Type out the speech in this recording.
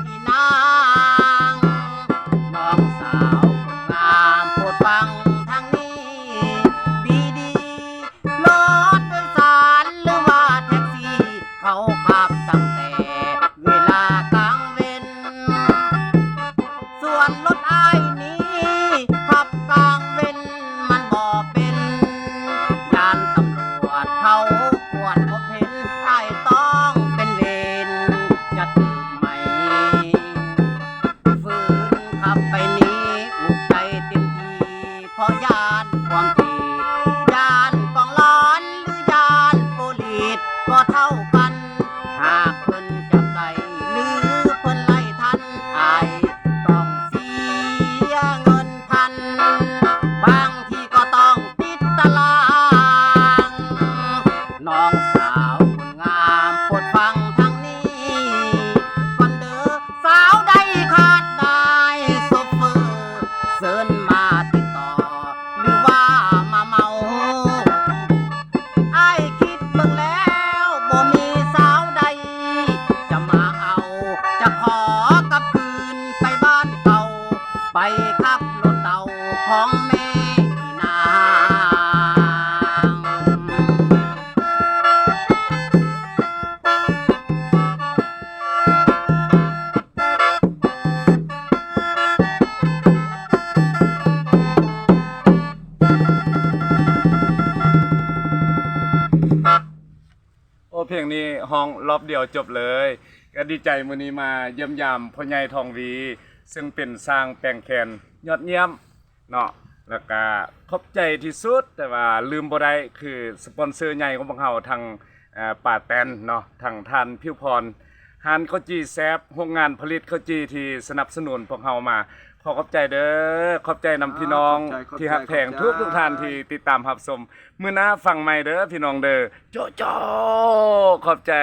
อีนางน้องสาวคนงามโปรดฟังทางนี้ดีๆรถโดยสารหรือว่าแท็กซี่เขาขับตั้งแต่เวลากลางเว้นส่วนรถอ้ายนี้ขับกลางเว้นมันบ่เป็นยานตำรวจเขาปวดพบเห็นอ้ายต้องเป็นเวรจะถึงไหมฝืนขับไปนี้อุกใจเต็มทีเพราะยานความผิดยานกองร้อนหรือยานโปลีสก็เท่ากันหากเพิ่นจับได้หรือเพิ่นไล่ทันอ้ายต้องเสียเงินพันบางทีก็ต้องติดตารางน้องสาวคนงามโปรดฟังทางนี้ก่อนเด้อสาวใดขาดได้โซเฟอร์เชิญมาติดต่อหรือว่ามาเมาอ้ายคิดเบิ่งแล้วบ่มีสาวใดจะมาเอาจะขอกลับคืนไปบ้านเก่าไปขับรถเต่าของแม่อีนางโอ้เพลงนี้ห้องรอบเดียวจบเลยก็ดีใจมื้อนี้มาเยี่ยมยามพ่อใหญ่ทองดีซึ่งเป็นสร้างแปลงแคนยอดเยี่ยมเนาะแล้วก็ขอบใจที่สุดแต่ว่าลืมบ่ได้คือสปอนเซอร์ใหญ่ของพวกเราทางป่าแตนเนาะทางท่านพิวพรฮานข้าวจีแซบโรงงานผลิตข้าวจีที่สนับสนุนพวกเรามาขอขอบใจเด้อขอบใจนำพี่น้องที่ฮักแพงทุกท่านที่ติดตามรับชมมื้อหน้าฟังใหม่เด้อพี่น้องเด้อโจโจขอบใจ